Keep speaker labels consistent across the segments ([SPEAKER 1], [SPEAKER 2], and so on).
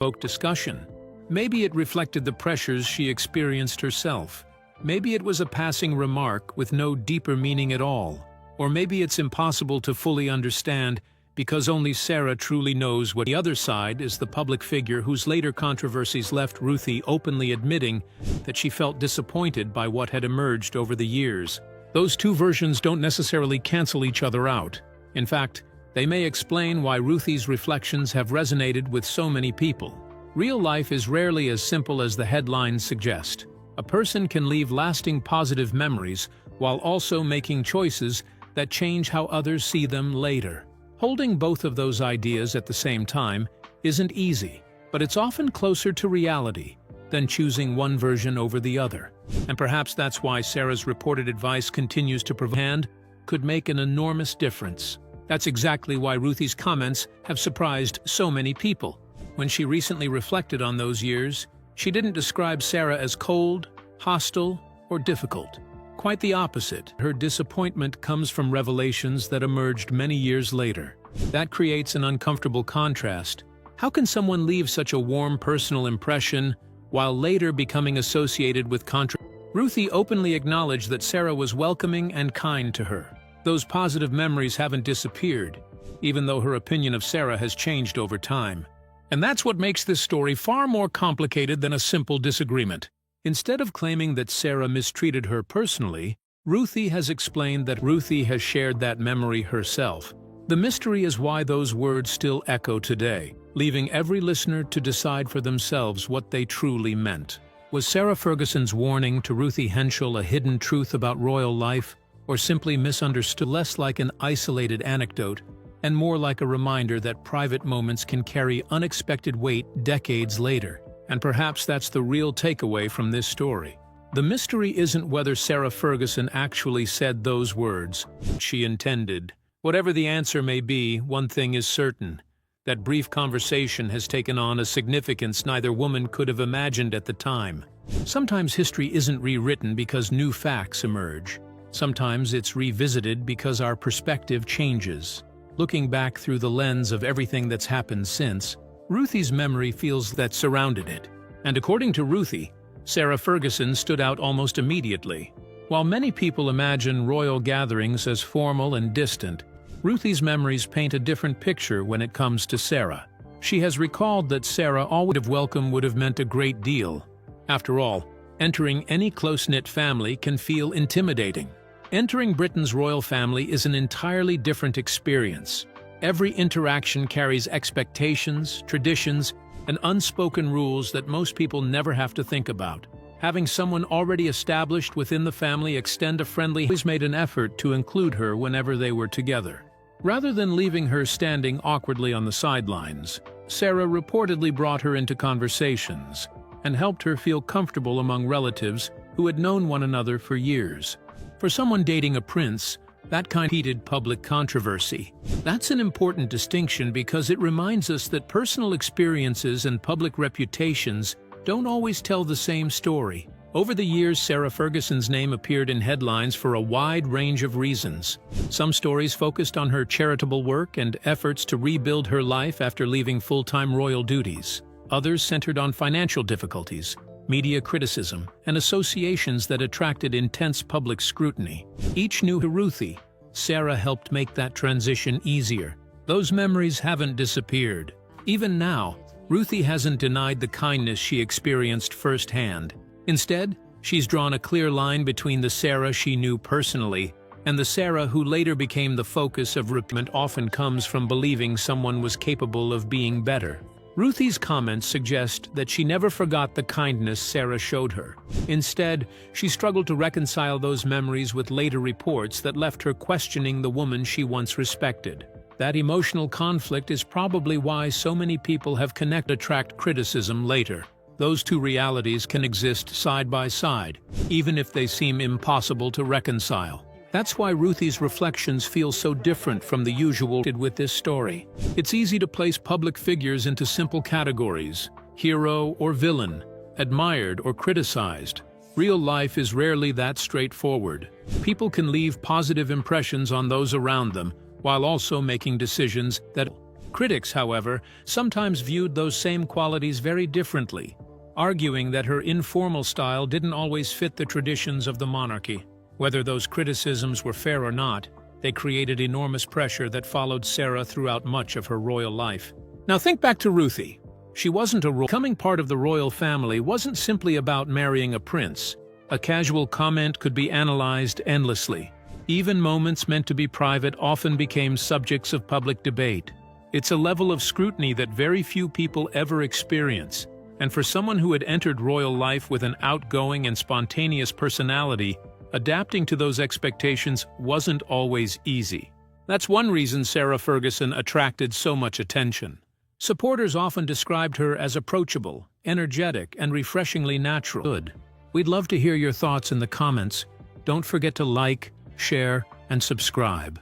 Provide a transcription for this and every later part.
[SPEAKER 1] Spoke discussion. Maybe it reflected the pressures she experienced herself. Maybe it was a passing remark with no deeper meaning at all. Or maybe it's impossible to fully understand because only Sarah truly knows what the other side is, the public figure whose later controversies left Ruthie openly admitting that she felt disappointed by what had emerged over the years. Those two versions don't necessarily cancel each other out. In fact, they may explain why Ruthie's reflections have resonated with so many people. Real life is rarely as simple as the headlines suggest. A person can leave lasting positive memories while also making choices that change how others see them later. Holding both of those ideas at the same time isn't easy, but it's often closer to reality than choosing one version over the other. And perhaps that's why Sarah's reported advice continues to provide could make an enormous difference. That's exactly why Ruthie's comments have surprised so many people. When she recently reflected on those years, she didn't describe Sarah as cold, hostile, or difficult. Quite the opposite. Her disappointment comes from revelations that emerged many years later. That creates an uncomfortable contrast. How can someone leave such a warm personal impression while later becoming associated with controversy? Ruthie openly acknowledged that Sarah was welcoming and kind to her. Those positive memories haven't disappeared, even though her opinion of Sarah has changed over time. And that's what makes this story far more complicated than a simple disagreement. Instead of claiming that Sarah mistreated her personally, Ruthie has explained that Ruthie has shared that memory herself. The mystery is why those words still echo today, leaving every listener to decide for themselves what they truly meant. Was Sarah Ferguson's warning to Ruthie Henshall a hidden truth about royal life, or simply misunderstood, less like an isolated anecdote, and more like a reminder that private moments can carry unexpected weight decades later? And perhaps that's the real takeaway from this story. The mystery isn't whether Sarah Ferguson actually said those words she intended. Whatever the answer may be, one thing is certain: that brief conversation has taken on a significance neither woman could have imagined at the time. Sometimes history isn't rewritten because new facts emerge. Sometimes it's revisited because our perspective changes. Looking back through the lens of everything that's happened since, Ruthie's memory feels that surrounded it. And according to Ruthie, Sarah Ferguson stood out almost immediately. While many people imagine royal gatherings as formal and distant, Ruthie's memories paint a different picture when it comes to Sarah. She has recalled that Sarah always welcome would have meant a great deal. After all, entering any close-knit family can feel intimidating. Entering Britain's royal family is an entirely different experience. Every interaction carries expectations, traditions, and unspoken rules that most people never have to think about. Having someone already established within the family extend a friendly hand always made an effort to include her whenever they were together. Rather than leaving her standing awkwardly on the sidelines, Sarah reportedly brought her into conversations and helped her feel comfortable among relatives who had known one another for years. For someone dating a prince, that kind of heated public controversy. That's an important distinction because it reminds us that personal experiences and public reputations don't always tell the same story. Over the years, Sarah Ferguson's name appeared in headlines for a wide range of reasons. Some stories focused on her charitable work and efforts to rebuild her life after leaving full-time royal duties. Others centered on financial difficulties, media criticism, and associations that attracted intense public scrutiny. Each knew Ruthie. Sarah helped make that transition easier. Those memories haven't disappeared. Even now, Ruthie hasn't denied the kindness she experienced firsthand. Instead, she's drawn a clear line between the Sarah she knew personally and the Sarah who later became the focus of resentment. Often comes from believing someone was capable of being better. Ruthie's comments suggest that she never forgot the kindness Sarah showed her. Instead, she struggled to reconcile those memories with later reports that left her questioning the woman she once respected. That emotional conflict is probably why so many people have attract criticism later. Those two realities can exist side by side, even if they seem impossible to reconcile. That's why Ruthie's reflections feel so different from the usual with this story. It's easy to place public figures into simple categories: hero or villain, admired or criticized. Real life is rarely that straightforward. People can leave positive impressions on those around them, while also making decisions that Critics, however, sometimes viewed those same qualities very differently, arguing that her informal style didn't always fit the traditions of the monarchy. Whether those criticisms were fair or not, they created enormous pressure that followed Sarah throughout much of her royal life. Now think back to Ruthie. She wasn't a royal. Becoming part of the royal family wasn't simply about marrying a prince. A casual comment could be analyzed endlessly. Even moments meant to be private often became subjects of public debate. It's a level of scrutiny that very few people ever experience, and for someone who had entered royal life with an outgoing and spontaneous personality, adapting to those expectations wasn't always easy. That's one reason Sarah Ferguson attracted so much attention. Supporters often described her as approachable, energetic, and refreshingly natural. Good. We'd love to hear your thoughts in the comments. Don't forget to like, share, and subscribe.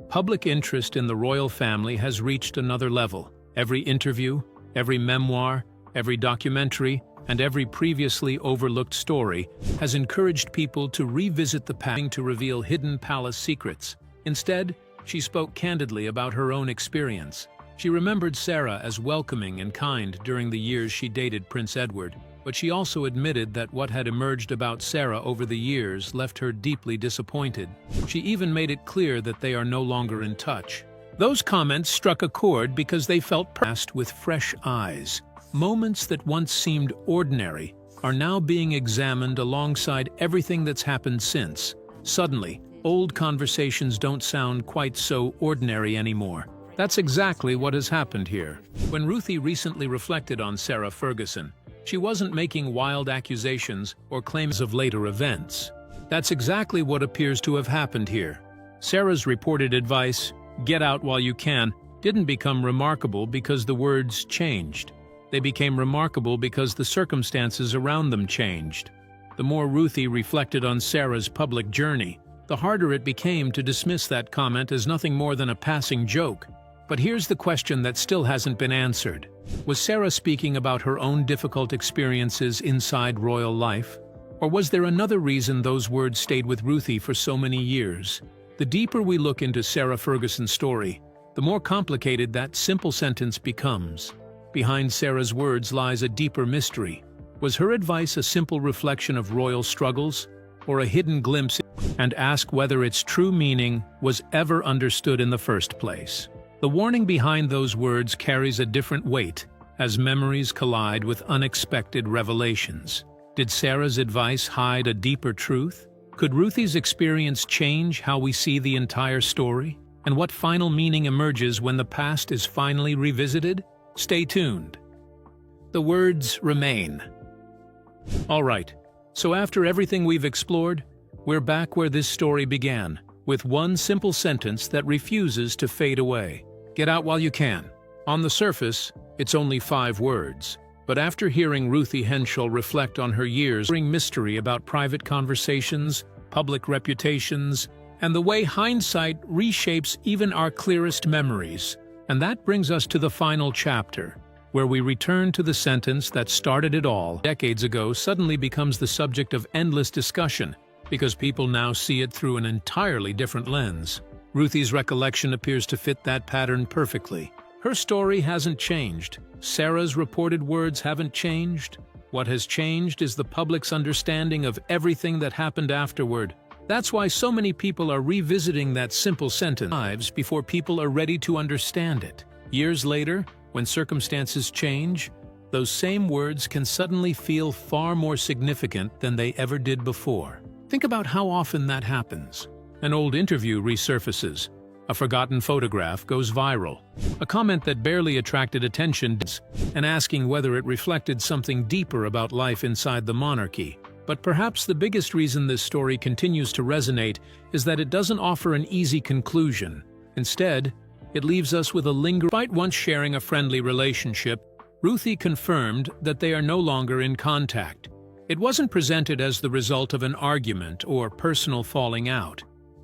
[SPEAKER 1] Public interest in the royal family has reached another level. Every interview, every memoir, every documentary, and every previously overlooked story has encouraged people to revisit the past to reveal hidden palace secrets. Instead, she spoke candidly about her own experience. She remembered Sarah as welcoming and kind during the years she dated Prince Edward, but she also admitted that what had emerged about Sarah over the years left her deeply disappointed. She even made it clear that they are no longer in touch. Those comments struck a chord because they felt passed with fresh eyes. Moments that once seemed ordinary are now being examined alongside everything that's happened since. Suddenly, old conversations don't sound quite so ordinary anymore. That's exactly what has happened here. When Ruthie recently reflected on Sarah Ferguson, she wasn't making wild accusations or claims of later events. That's exactly what appears to have happened here. Sarah's reported advice, "Get out while you can," didn't become remarkable because the words changed. They became remarkable because the circumstances around them changed. The more Ruthie reflected on Sarah's public journey, the harder it became to dismiss that comment as nothing more than a passing joke. But here's the question that still hasn't been answered. Was Sarah speaking about her own difficult experiences inside royal life? Or was there another reason those words stayed with Ruthie for so many years? The deeper we look into Sarah Ferguson's story, the more complicated that simple sentence becomes. Behind Sarah's words lies a deeper mystery. Was her advice a simple reflection of royal struggles, or a hidden glimpse? And ask whether its true meaning was ever understood in the first place. The warning behind those words carries a different weight as memories collide with unexpected revelations. Did Sarah's advice hide a deeper truth? Could Ruthie's experience change how we see the entire story? And what final meaning emerges when the past is finally revisited? Stay tuned. The words remain. All right, so after everything we've explored, we're back where this story began, with one simple sentence that refuses to fade away. Get out while you can. On the surface, it's only 5 words. But after hearing Ruthie Henshall reflect on her years, mystery about private conversations, public reputations, and the way hindsight reshapes even our clearest memories. And that brings us to the final chapter, where we return to the sentence that started it all decades ago suddenly becomes the subject of endless discussion, because people now see it through an entirely different lens. Ruthie's recollection appears to fit that pattern perfectly. Her story hasn't changed. Sarah's reported words haven't changed. What has changed is the public's understanding of everything that happened afterward. That's why so many people are revisiting that simple sentence lives before people are ready to understand it. Years later, when circumstances change, those same words can suddenly feel far more significant than they ever did before. Think about how often that happens. An old interview resurfaces. A forgotten photograph goes viral. A comment that barely attracted attention, and asking whether it reflected something deeper about life inside the monarchy. But perhaps the biggest reason this story continues to resonate is that it doesn't offer an easy conclusion. Instead, it leaves us with a lingering. Despite once sharing a friendly relationship, Ruthie confirmed that they are no longer in contact. It wasn't presented as the result of an argument or personal falling out.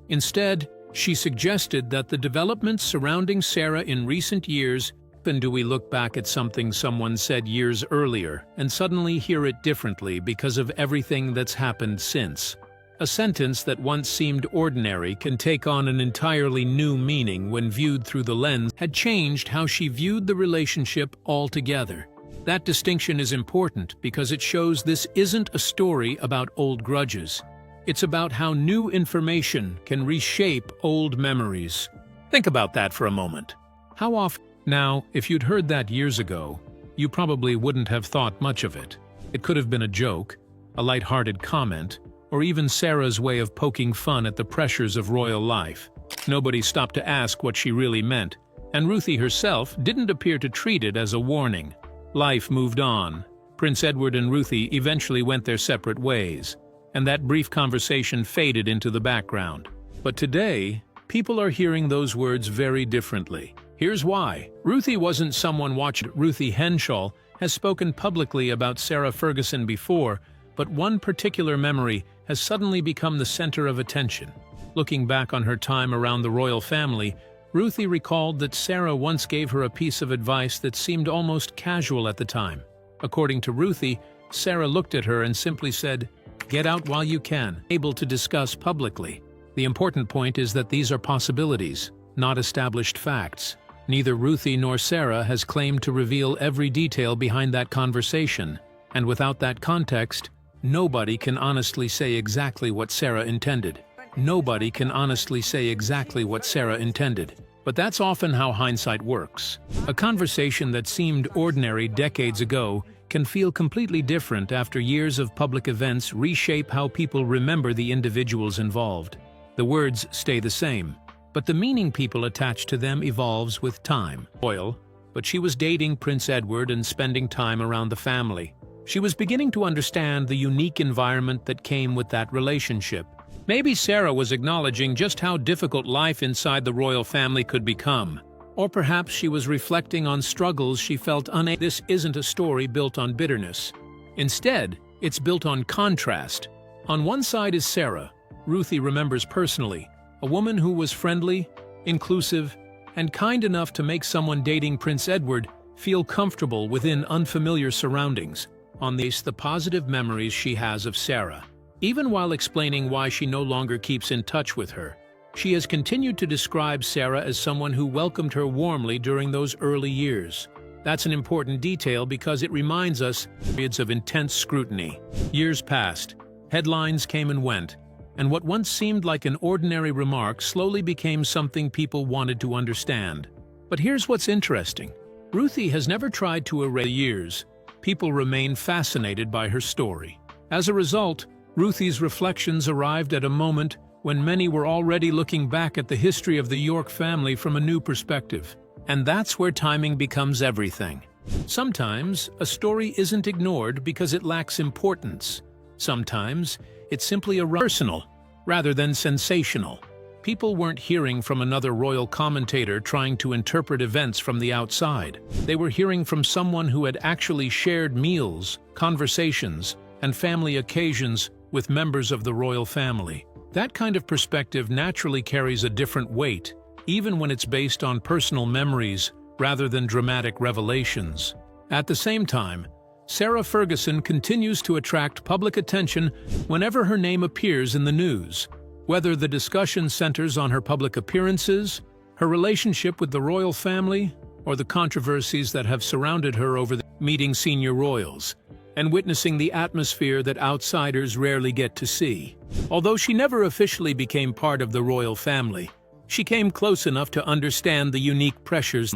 [SPEAKER 1] Instead, she suggested that the developments surrounding Sarah in recent years. Often do we look back at something someone said years earlier and suddenly hear it differently because of everything that's happened since. A sentence that once seemed ordinary can take on an entirely new meaning when viewed through the lens had changed how she viewed the relationship altogether. That distinction is important because it shows this isn't a story about old grudges. It's about how new information can reshape old memories. Think about that for a moment. How often? Now, if you'd heard that years ago, you probably wouldn't have thought much of it. It could have been a joke, a light-hearted comment, or even Sarah's way of poking fun at the pressures of royal life. Nobody stopped to ask what she really meant, and Ruthie herself didn't appear to treat it as a warning. Life moved on. Prince Edward and Ruthie eventually went their separate ways, and that brief conversation faded into the background. But today, people are hearing those words very differently. Here's why. Ruthie wasn't someone watching. Ruthie Henshall has spoken publicly about Sarah Ferguson before, but one particular memory has suddenly become the center of attention. Looking back on her time around the royal family, Ruthie recalled that Sarah once gave her a piece of advice that seemed almost casual at the time. According to Ruthie, Sarah looked at her and simply said, "Get out while you can," able to discuss publicly. The important point is that these are possibilities, not established facts. Neither Ruthie nor Sarah has claimed to reveal every detail behind that conversation, and without that context, nobody can honestly say exactly what Sarah intended. Nobody can honestly say exactly what Sarah intended. But that's often how hindsight works. A conversation that seemed ordinary decades ago can feel completely different after years of public events reshape how people remember the individuals involved. The words stay the same, but the meaning people attach to them evolves with time. But she was dating Prince Edward and spending time around the family. She was beginning to understand the unique environment that came with that relationship. Maybe Sarah was acknowledging just how difficult life inside the royal family could become. Or perhaps she was reflecting on struggles she felt unable. This isn't a story built on bitterness. Instead, it's built on contrast. On one side is Sarah, Ruthie remembers personally, a woman who was friendly, inclusive, and kind enough to make someone dating Prince Edward feel comfortable within unfamiliar surroundings. On the positive memories she has of Sarah. Even while explaining why she no longer keeps in touch with her, she has continued to describe Sarah as someone who welcomed her warmly during those early years. That's an important detail because it reminds us of periods of intense scrutiny. Years passed, headlines came and went, and what once seemed like an ordinary remark slowly became something people wanted to understand. But here's what's interesting. Ruthie has never tried to erase the years. People remain fascinated by her story. As a result, Ruthie's reflections arrived at a moment when many were already looking back at the history of the York family from a new perspective. And that's where timing becomes everything. Sometimes, a story isn't ignored because it lacks importance. Sometimes, it's simply personal, rather than sensational. People weren't hearing from another royal commentator trying to interpret events from the outside. They were hearing from someone who had actually shared meals, conversations, and family occasions with members of the royal family. That kind of perspective naturally carries a different weight, even when it's based on personal memories rather than dramatic revelations. At the same time, Sarah Ferguson continues to attract public attention whenever her name appears in the news. Whether the discussion centers on her public appearances, her relationship with the royal family, or the controversies that have surrounded her over meeting senior royals, and witnessing the atmosphere that outsiders rarely get to see. Although she never officially became part of the royal family, she came close enough to understand the unique pressures.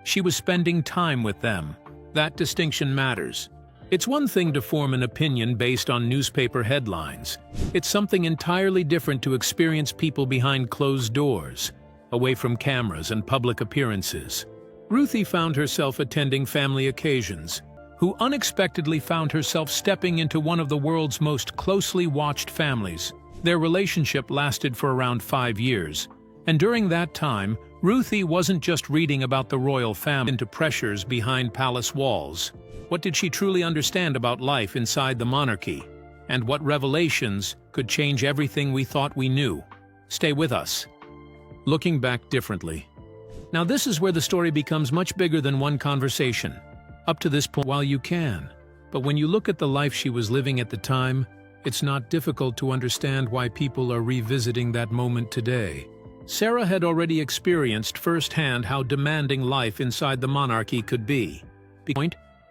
[SPEAKER 1] She was spending time with them. That distinction matters. It's one thing to form an opinion based on newspaper headlines. It's something entirely different to experience people behind closed doors, away from cameras and public appearances. Ruthie found herself attending family occasions, who unexpectedly found herself stepping into one of the world's most closely watched families. Their relationship lasted for around 5 years, and during that time, Ruthie wasn't just reading about the royal family into pressures behind palace walls. What did she truly understand about life inside the monarchy? And what revelations could change everything we thought we knew? Stay with us. Looking back differently. Now this is where the story becomes much bigger than one conversation. Up to this point, while you can. But when you look at the life she was living at the time, it's not difficult to understand why people are revisiting that moment today. Sarah had already experienced firsthand how demanding life inside the monarchy could be.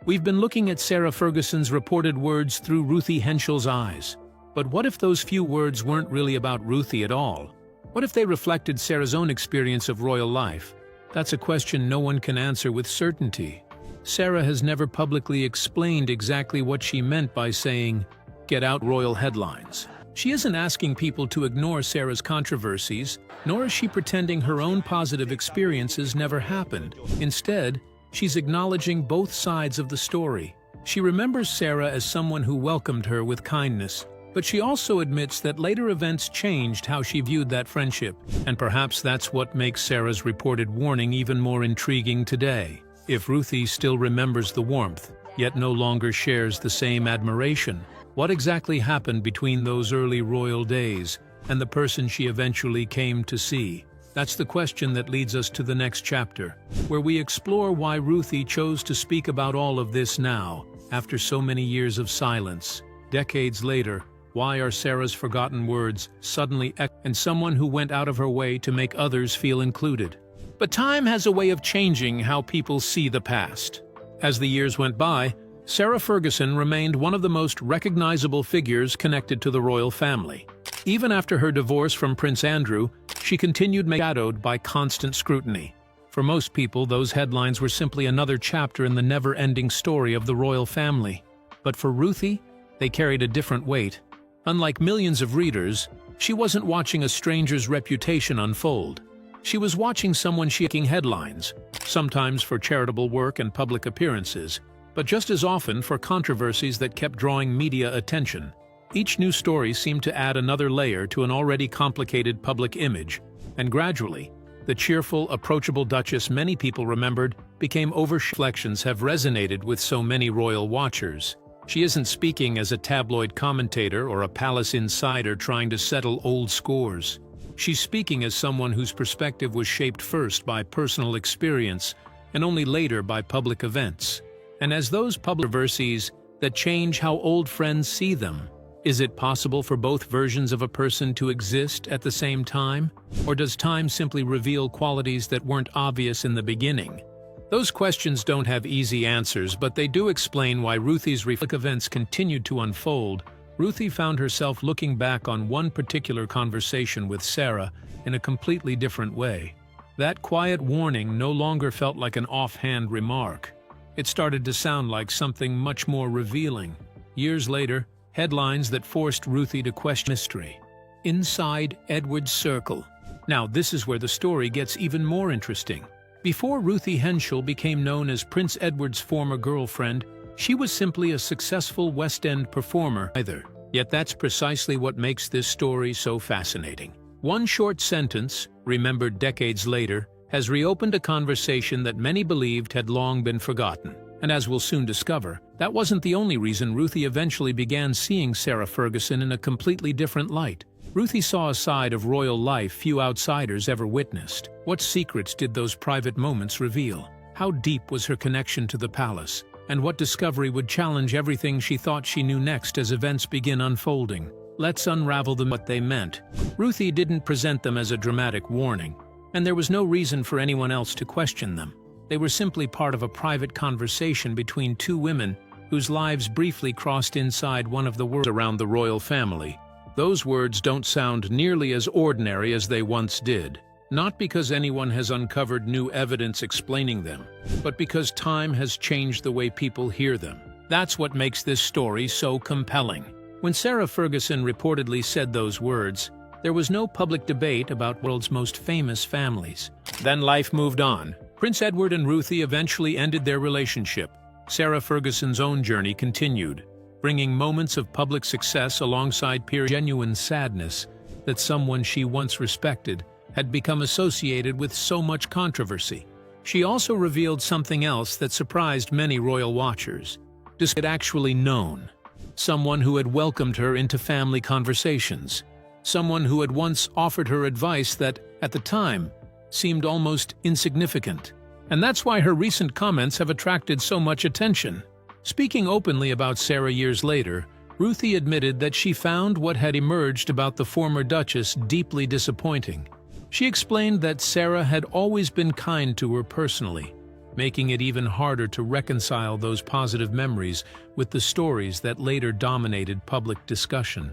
[SPEAKER 1] We've been looking at Sarah Ferguson's reported words through Ruthie Henshall's eyes. But what if those few words weren't really about Ruthie at all? What if they reflected Sarah's own experience of royal life? That's a question no one can answer with certainty. Sarah has never publicly explained exactly what she meant by saying, "Get out royal headlines." She isn't asking people to ignore Sarah's controversies, nor is she pretending her own positive experiences never happened. Instead, she's acknowledging both sides of the story. She remembers Sarah as someone who welcomed her with kindness, but she also admits that later events changed how she viewed that friendship. And perhaps that's what makes Sarah's reported warning even more intriguing today. If Ruthie still remembers the warmth, yet no longer shares the same admiration, what exactly happened between those early royal days and the person she eventually came to see? That's the question that leads us to the next chapter, where we explore why Ruthie chose to speak about all of this now, after so many years of silence. Decades later, why are Sarah's forgotten words suddenly and someone who went out of her way to make others feel included? But time has a way of changing how people see the past. As the years went by, Sarah Ferguson remained one of the most recognizable figures connected to the royal family. Even after her divorce from Prince Andrew, she continued to be shadowed by constant scrutiny. For most people, those headlines were simply another chapter in the never-ending story of the royal family. But for Ruthie, they carried a different weight. Unlike millions of readers, she wasn't watching a stranger's reputation unfold. She was watching someone shaking headlines, sometimes for charitable work and public appearances, but just as often for controversies that kept drawing media attention. Each new story seemed to add another layer to an already complicated public image, and gradually, the cheerful, approachable Duchess many people remembered became reflections have resonated with so many royal watchers. She isn't speaking as a tabloid commentator or a palace insider trying to settle old scores. She's speaking as someone whose perspective was shaped first by personal experience and only later by public events. And as those public controversies that change how old friends see them, is it possible for both versions of a person to exist at the same time? Or does time simply reveal qualities that weren't obvious in the beginning? Those questions don't have easy answers, but they do explain why Ruthie's events continued to unfold. Ruthie found herself looking back on one particular conversation with Sarah in a completely different way. That quiet warning no longer felt like an offhand remark. It started to sound like something much more revealing. Years later, headlines that forced Ruthie to question mystery. Inside Edward's Circle. Now this is where the story gets even more interesting. Before Ruthie Henshall became known as Prince Edward's former girlfriend, she was simply a successful West End performer either. Yet that's precisely what makes this story so fascinating. One short sentence, remembered decades later, has reopened a conversation that many believed had long been forgotten. And as we'll soon discover, that wasn't the only reason Ruthie eventually began seeing Sarah Ferguson in a completely different light. Ruthie saw a side of royal life few outsiders ever witnessed. What secrets did those private moments reveal? How deep was her connection to the palace? And what discovery would challenge everything she thought she knew next as events begin unfolding? Let's unravel them what they meant. Ruthie didn't present them as a dramatic warning, and there was no reason for anyone else to question them. They were simply part of a private conversation between two women whose lives briefly crossed inside one of the worlds around the royal family. Those words don't sound nearly as ordinary as they once did, not because anyone has uncovered new evidence explaining them, but because time has changed the way people hear them. That's what makes this story so compelling. When Sarah Ferguson reportedly said those words, there was no public debate about the world's most famous families. Then life moved on. Prince Edward and Ruthie eventually ended their relationship. Sarah Ferguson's own journey continued, bringing moments of public success alongside genuine sadness that someone she once respected had become associated with so much controversy. She also revealed something else that surprised many royal watchers. She had actually known someone who had welcomed her into family conversations, someone who had once offered her advice that, at the time, seemed almost insignificant. And that's why her recent comments have attracted so much attention. Speaking openly about Sarah years later, Ruthie admitted that she found what had emerged about the former Duchess deeply disappointing. She explained that Sarah had always been kind to her personally, making it even harder to reconcile those positive memories with the stories that later dominated public discussion.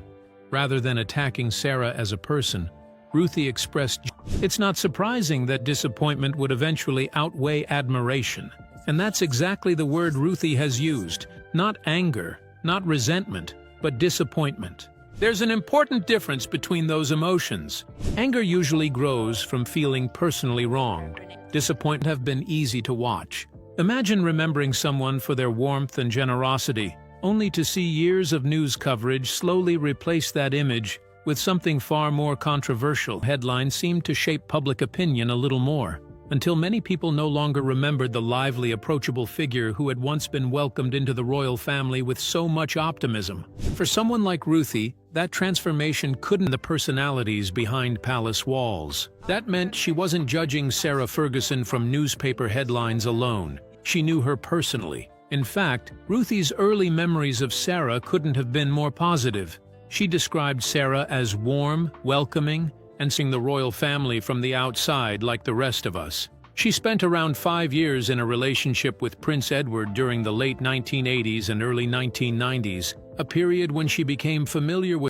[SPEAKER 1] Rather than attacking Sarah as a person, Ruthie expressed, "It's not surprising that disappointment would eventually outweigh admiration." And that's exactly the word Ruthie has used. Not anger, not resentment, but disappointment. There's an important difference between those emotions. Anger usually grows from feeling personally wronged. Disappointment have been easy to watch. Imagine remembering someone for their warmth and generosity, only to see years of news coverage slowly replace that image with something far more controversial. Headlines seemed to shape public opinion a little more, until many people no longer remembered the lively, approachable figure who had once been welcomed into the royal family with so much optimism. For someone like Ruthie, that transformation couldn't be the personalities behind palace walls. That meant she wasn't judging Sarah Ferguson from newspaper headlines alone. She knew her personally. In fact, Ruthie's early memories of Sarah couldn't have been more positive. She described Sarah as warm, welcoming, and seeing the royal family from the outside like the rest of us. She spent around 5 years in a relationship with Prince Edward during the late 1980s and early 1990s, a period when she became familiar with